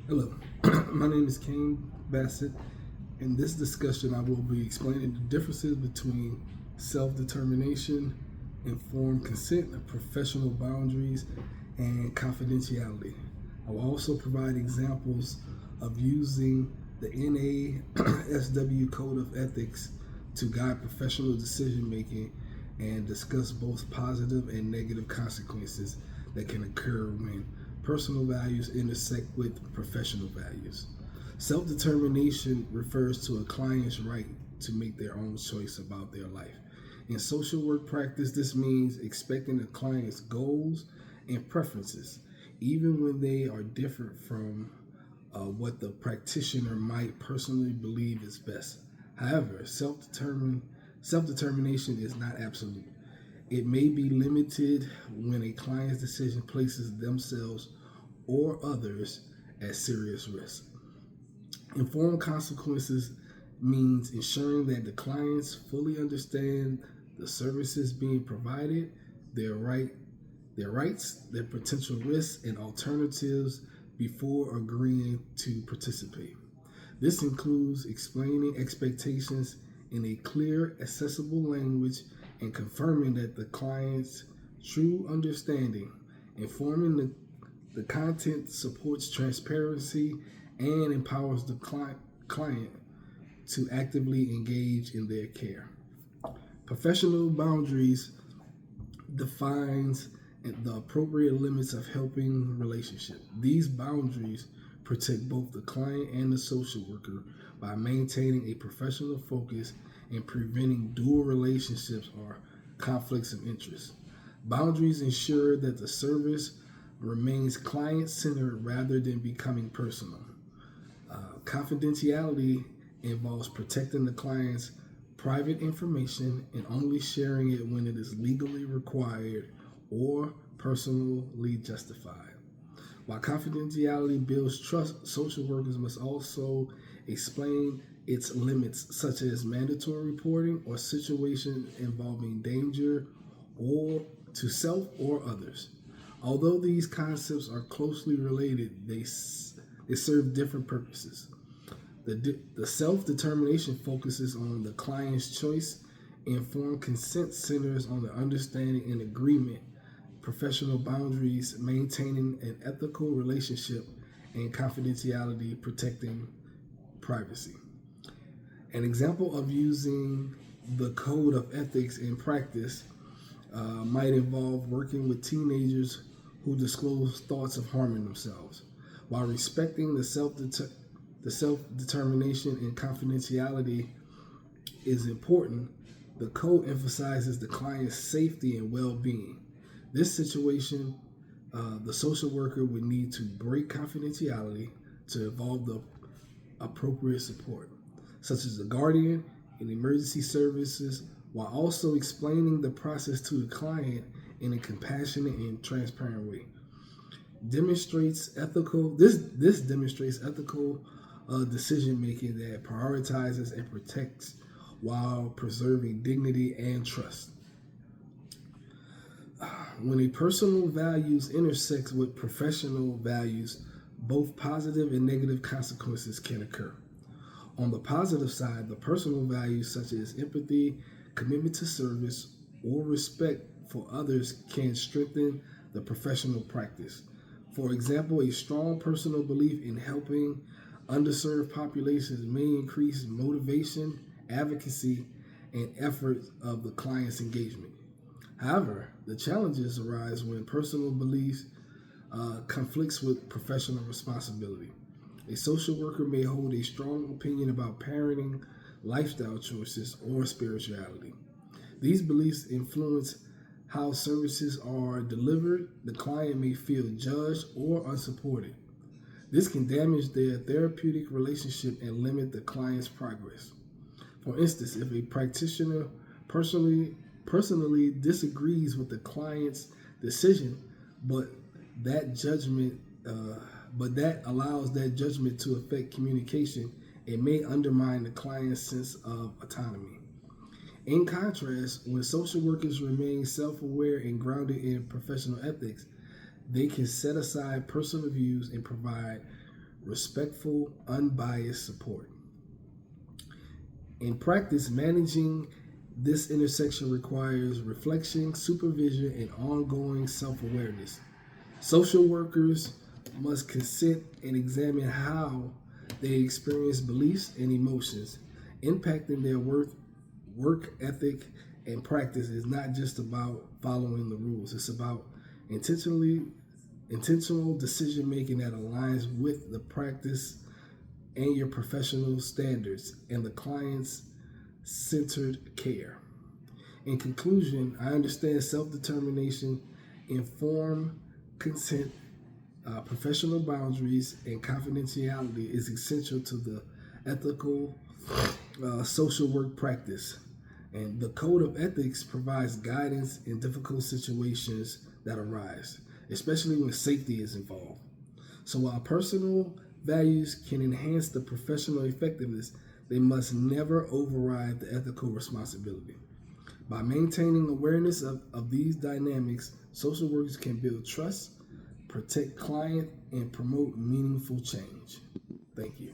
Hello, my name is Kane Bassett. In this discussion, I will be explaining the differences between self determination, informed consent, professional boundaries, and confidentiality. I will also provide examples of using the NASW Code of Ethics to guide professional decision making and discuss both positive and negative consequences that can occur when personal values intersect with professional values. Self determination refers to a client's right to make their own choice about their life. In social work practice, this means expecting a client's goals and preferences, even when they are different from what the practitioner might personally believe is best. However, self determination is not absolute. It may be limited when a client's decision places themselves or others at serious risk. Informed consequences means ensuring that the clients fully understand the services being provided, their right, their rights, their potential risks, and alternatives before agreeing to participate. This includes explaining expectations in a clear, accessible language and confirming that the client's true understanding, informing the content supports transparency and empowers the client to actively engage in their care. Professional boundaries defines the appropriate limits of helping relationship. These boundaries protect both the client and the social worker by maintaining a professional focus and preventing dual relationships or conflicts of interest. Boundaries ensure that the service remains client centered rather than becoming personal. Confidentiality involves protecting the client's private information and only sharing it when it is legally required or personally justified. While confidentiality builds trust, social workers must also explain its limits, such as mandatory reporting or situations involving danger or to self or others. Although these concepts are closely related, they serve different purposes. The self determination focuses on the client's choice, informed consent centers on the understanding and agreement, professional boundaries, maintaining an ethical relationship, and confidentiality, protecting privacy. An example of using the code of ethics in practice might involve working with teenagers who disclose thoughts of harming themselves. While respecting the self determination and confidentiality is important, the code emphasizes the client's safety and well being. This situation, the social worker would need to break confidentiality to involve the appropriate support, such as a guardian and emergency services, while also explaining the process to the client in a compassionate and transparent way. This demonstrates ethical decision making that prioritizes and protects while preserving dignity and trust. When a personal values intersect with professional values, both positive and negative consequences can occur. On the positive side, the personal values such as empathy, commitment to service, or respect for others can strengthen the professional practice. For example, a strong personal belief in helping underserved populations may increase motivation, advocacy, and effort of the client's engagement. However, the challenges arise when personal beliefs conflicts with professional responsibility. A social worker may hold a strong opinion about parenting, lifestyle choices, or spirituality. These beliefs influence how services are delivered. The client may feel judged or unsupported. This can damage their therapeutic relationship and limit the client's progress. For instance, if a practitioner personally personally disagrees with the client's decision, but that judgment, but that allows that judgment to affect communication, it may undermine the client's sense of autonomy. In contrast, when social workers remain self-aware and grounded in professional ethics, they can set aside personal views and provide respectful, unbiased support. In practice, managing this intersection requires reflection, supervision, and ongoing self-awareness. Social workers must consider and examine how they experience beliefs and emotions, impacting their work ethic and practice. Is not just about following the rules. It's about intentional decision making that aligns with the practice and your professional standards and the client's centered care. In conclusion, I understand self-determination, informed consent, professional boundaries, and confidentiality is essential to the ethical social work practice. And the Code of Ethics provides guidance in difficult situations that arise, especially when safety is involved. So while personal values can enhance the professional effectiveness, they must never override the ethical responsibility. By maintaining awareness of these dynamics, social workers can build trust, protect client, and promote meaningful change. Thank you.